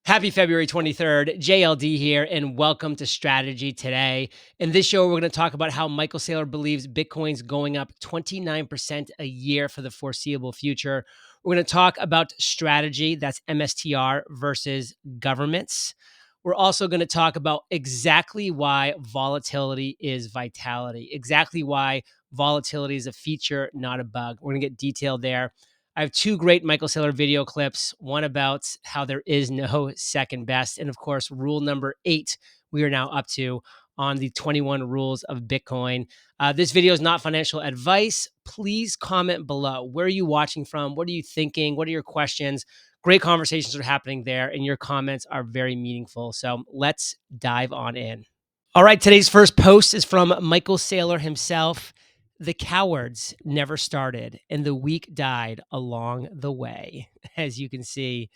Happy February 23rd. JLD here, and welcome to Strategy Today. In this show, we're going to talk about how Michael Saylor believes Bitcoin's going up 29% a year for the foreseeable future. We're going to talk about strategy, that's MSTR, versus governments. We're also going to talk about exactly why volatility is vitality, exactly why volatility is a feature, not a bug. We're going to get detailed there. I have two great Michael Saylor video clips, one about how there is no second best. And of course, rule number 8, we are now up to on the 21 rules of Bitcoin. This video is not financial advice. Please comment below. Where are you watching from? What are you thinking? What are your questions? Great conversations are happening there, and your comments are very meaningful. So let's dive on in. All right, today's first post is from Michael Saylor himself. The cowards never started, and the weak died along the way. As you can see,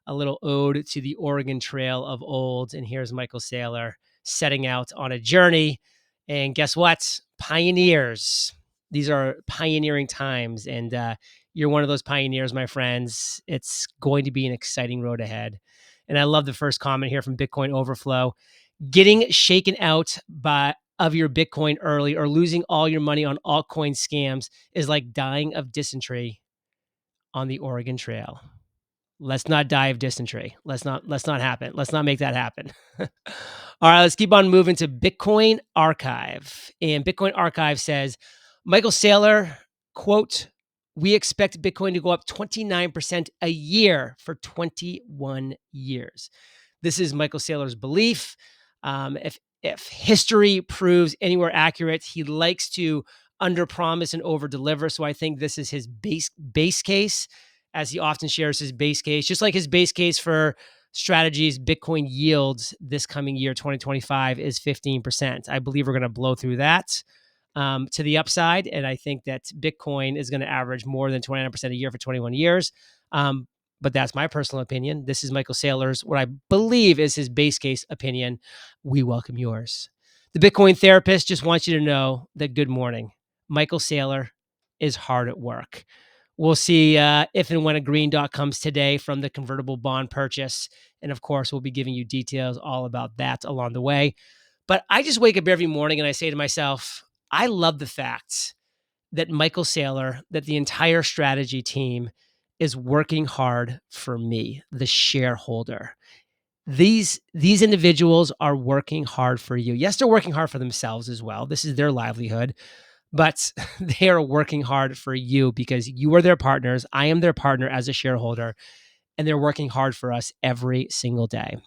a little ode to the Oregon Trail of old. And here's Michael Saylor setting out on a journey. And guess what? Pioneers. These are pioneering times. And you're one of those pioneers, my friends. It's going to be an exciting road ahead. And I love the first comment here from Bitcoin Overflow. Getting shaken out of your Bitcoin early or losing all your money on altcoin scams is like dying of dysentery on the Oregon Trail. Let's not die of dysentery. Let's not happen. Let's not make that happen. All right, let's keep on moving to Bitcoin Archive. And Bitcoin Archive says, Michael Saylor, quote, "We expect Bitcoin to go up 29% a year for 21 years." This is Michael Saylor's belief. If history proves anywhere accurate, he likes to underpromise and overdeliver. So I think this is his base case, as he often shares his base case, just like his base case for strategies. Bitcoin yields this coming year, 2025, is 15%. I believe we're going to blow through that to the upside. And I think that Bitcoin is going to average more than 29% a year for 21 years. But that's my personal opinion. This is Michael Saylor's, what I believe is his base case opinion. We welcome yours. The Bitcoin therapist just wants you to know that good morning. Michael Saylor is hard at work. We'll see if and when a green dot comes today from the convertible bond purchase. And of course, we'll be giving you details all about that along the way. But I just wake up every morning and I say to myself, I love the fact that Michael Saylor, that the entire strategy team is working hard for me, the shareholder. These individuals are working hard for you. Yes, they're working hard for themselves as well. This is their livelihood, but they are working hard for you because you are their partners. I am their partner as a shareholder, and they're working hard for us every single day.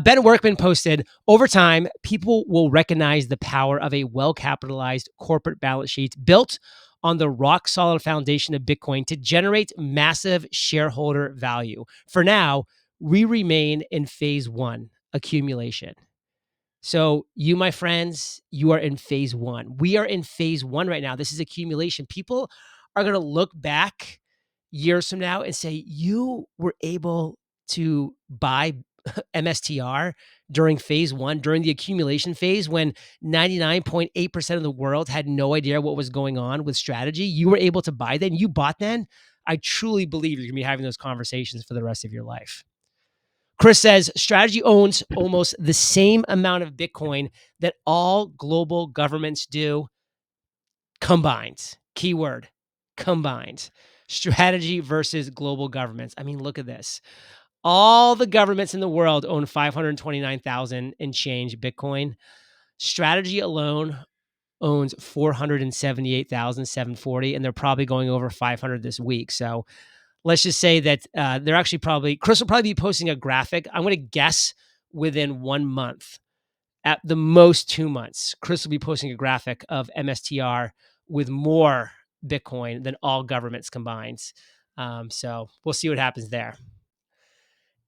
Ben Workman posted, over time, people will recognize the power of a well-capitalized corporate balance sheet built on the rock-solid foundation of Bitcoin to generate massive shareholder value. For now, we remain in phase 1, accumulation. So you, my friends, you are in phase 1. We are in phase 1 right now. This is accumulation. People are going to look back years from now and say, you were able to buy MSTR during phase 1, during the accumulation phase, when 99.8% of the world had no idea what was going on with strategy. You were able to buy then. You bought then. I truly believe you're going to be having those conversations for the rest of your life. Chris says, strategy owns almost the same amount of Bitcoin that all global governments do combined. Keyword, combined. Strategy versus global governments. I mean, look at this. All the governments in the world own 529,000 and change Bitcoin. Strategy alone owns 478,740, and they're probably going over 500 this week. So let's just say that they're actually Chris will probably be posting a graphic. I'm going to guess within 1 month, at the most 2 months, Chris will be posting a graphic of MSTR with more Bitcoin than all governments combined. So we'll see what happens there.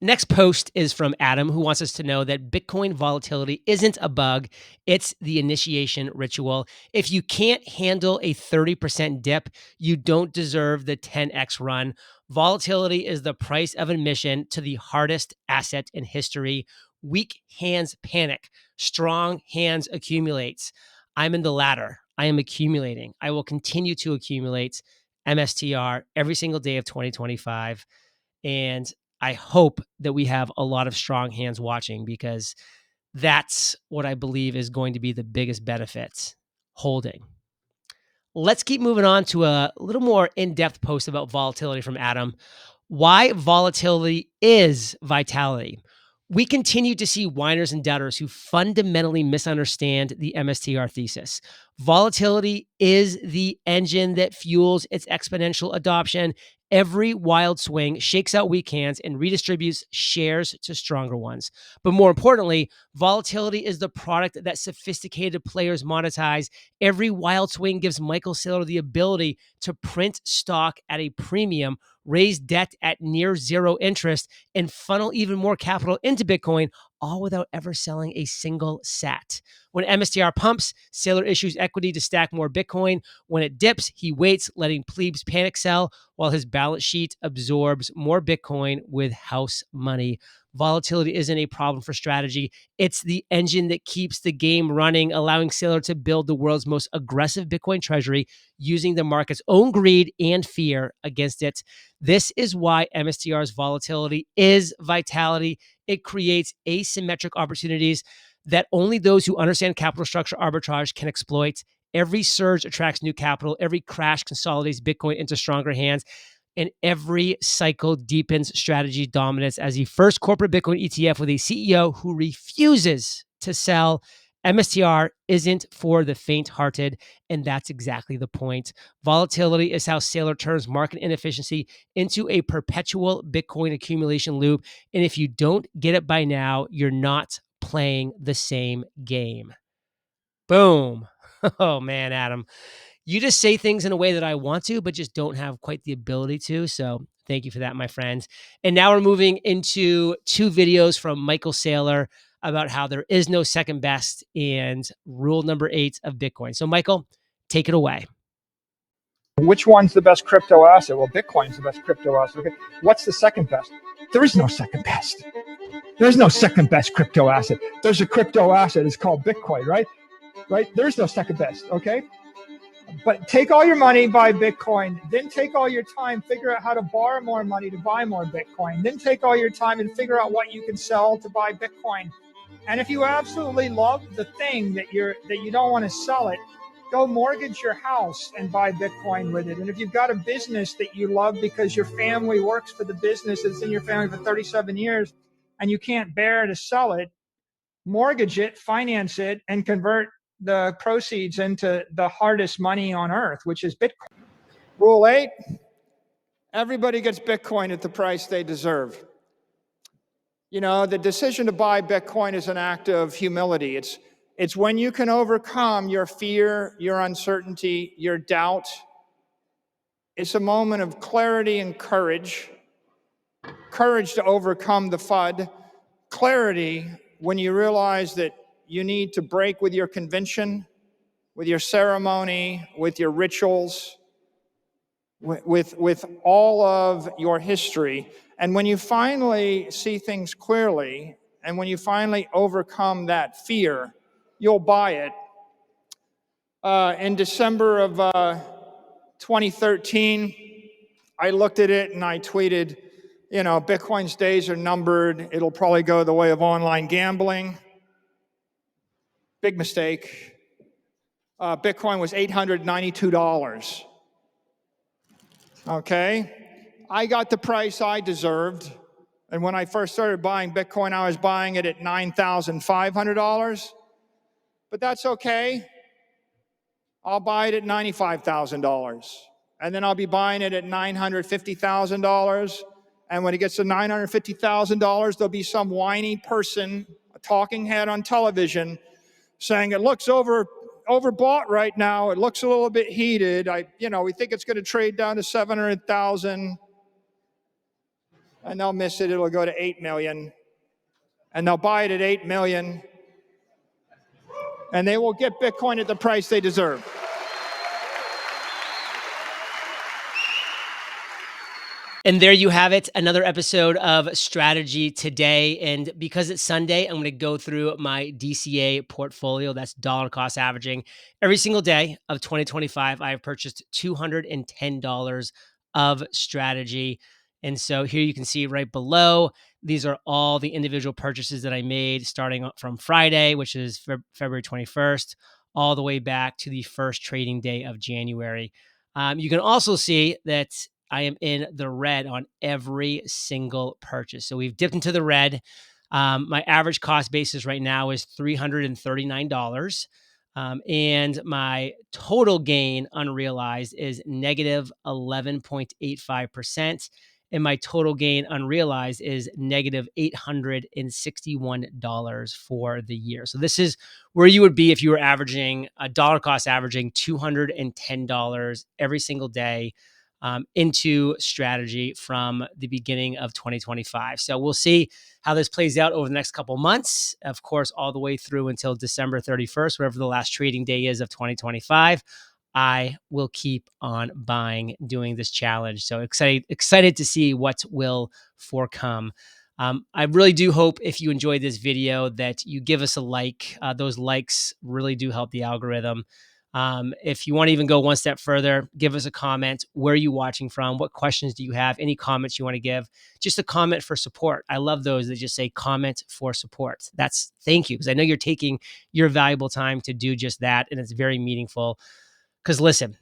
Next post is from Adam, who wants us to know that Bitcoin volatility isn't a bug. It's the initiation ritual. If you can't handle a 30% dip, you don't deserve the 10x run. Volatility is the price of admission to the hardest asset in history. Weak hands panic. Strong hands accumulate. I'm in the latter. I am accumulating. I will continue to accumulate MSTR every single day of 2025. And I hope that we have a lot of strong hands watching, because that's what I believe is going to be the biggest benefit: holding. Let's keep moving on to a little more in-depth post about volatility from Adam. Why volatility is vitality. We continue to see whiners and doubters who fundamentally misunderstand the MSTR thesis. Volatility is the engine that fuels its exponential adoption. Every wild swing shakes out weak hands and redistributes shares to stronger ones. But more importantly, volatility is the product that sophisticated players monetize. Every wild swing gives Michael Saylor the ability to print stock at a premium, raise debt at near zero interest, and funnel even more capital into Bitcoin, all without ever selling a single sat. When MSTR pumps, Saylor issues equity to stack more Bitcoin. When it dips, he waits, letting plebes panic sell, while his balance sheet absorbs more Bitcoin with house money. Volatility isn't a problem for strategy. It's the engine that keeps the game running, allowing Saylor to build the world's most aggressive Bitcoin treasury using the market's own greed and fear against it. This is why MSTR's volatility is vitality. It creates asymmetric opportunities that only those who understand capital structure arbitrage can exploit. Every surge attracts new capital. Every crash consolidates Bitcoin into stronger hands. And every cycle deepens strategy dominance. As the first corporate Bitcoin ETF with a CEO who refuses to sell, MSTR isn't for the faint-hearted, and that's exactly the point. Volatility is how Saylor turns market inefficiency into a perpetual Bitcoin accumulation loop. And if you don't get it by now, you're not playing the same game. Boom. Oh, man, Adam. You just say things in a way that I want to, but just don't have quite the ability to. So thank you for that, my friends. And now we're moving into two videos from Michael Saylor about how there is no second best and rule number 8 of Bitcoin. So Michael, take it away. Which one's the best crypto asset? Well, Bitcoin's the best crypto asset. Okay. What's the second best? There is no second best. There's no second best crypto asset. There's a crypto asset. It's called Bitcoin, right? Right? There's no second best. Okay. But take all your money, buy Bitcoin. Then take all your time, figure out how to borrow more money to buy more Bitcoin. Then take all your time and figure out what you can sell to buy Bitcoin. And if you absolutely love the thing that you don't want to sell it, go mortgage your house and buy Bitcoin with it. And if you've got a business that you love because your family works for the business that's in your family for 37 years and you can't bear to sell it, mortgage it, finance it, and convert the proceeds into the hardest money on earth, which is Bitcoin. Rule 8, everybody gets Bitcoin at the price they deserve. You know, the decision to buy Bitcoin is an act of humility. It's when you can overcome your fear, your uncertainty, your doubt. It's a moment of clarity and courage. Courage to overcome the FUD. Clarity when you realize that you need to break with your convention, with your ceremony, with your rituals, with all of your history. And when you finally see things clearly, and when you finally overcome that fear, you'll buy it. In December of 2013, I looked at it and I tweeted, you know, Bitcoin's days are numbered. It'll probably go the way of online gambling. Big mistake. Bitcoin was $892. Okay? I got the price I deserved. And when I first started buying Bitcoin, I was buying it at $9,500. But that's okay. I'll buy it at $95,000. And then I'll be buying it at $950,000. And when it gets to $950,000, there'll be some whiny person, a talking head on television, saying it looks overbought right now. It looks a little bit heated. We think it's going to trade down to 700,000. And they'll miss it. It'll go to 8 million. And they'll buy it at 8 million. And they will get Bitcoin at the price they deserve. And there you have it, another episode of Strategy Today. And because it's Sunday, I'm going to go through my DCA portfolio. That's dollar cost averaging. Every single day of 2025, I have purchased $210 of strategy. And so here you can see right below, these are all the individual purchases that I made starting from Friday, which is February 21st, all the way back to the first trading day of January. You can also see that I am in the red on every single purchase. So we've dipped into the red. My average cost basis right now is $339. And my total gain unrealized is negative 11.85%. And my total gain unrealized is negative $861 for the year. So this is where you would be if you were averaging a dollar cost averaging $210 every single day into strategy from the beginning of 2025. So we'll see how this plays out over the next couple months, of course, all the way through until December 31st, whatever the last trading day is of 2025. I will keep on buying, doing this challenge. So excited to see what will forcome. I really do hope if you enjoyed this video that you give us a like. Those likes really do help the algorithm. If you want to even go one step further, give us a comment. Where are you watching from? What questions do you have? Any comments you want to give? Just a comment for support. I love those that just say comment for support. That's thank you, because I know you're taking your valuable time to do just that, and it's very meaningful. Because listen,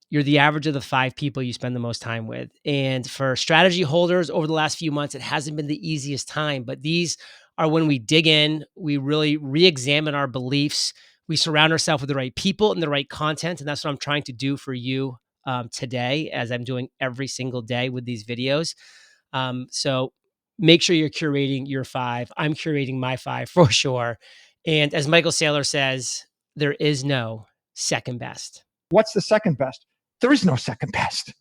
you're the average of the 5 people you spend the most time with. And for strategy holders over the last few months, it hasn't been the easiest time, but these are when we dig in, we really re-examine our beliefs, we surround ourselves with the right people and the right content. And that's what I'm trying to do for you today, as I'm doing every single day with these videos. So make sure you're curating your 5. I'm curating my 5 for sure. And as Michael Saylor says, there is no second best. What's the second best? There is no second best.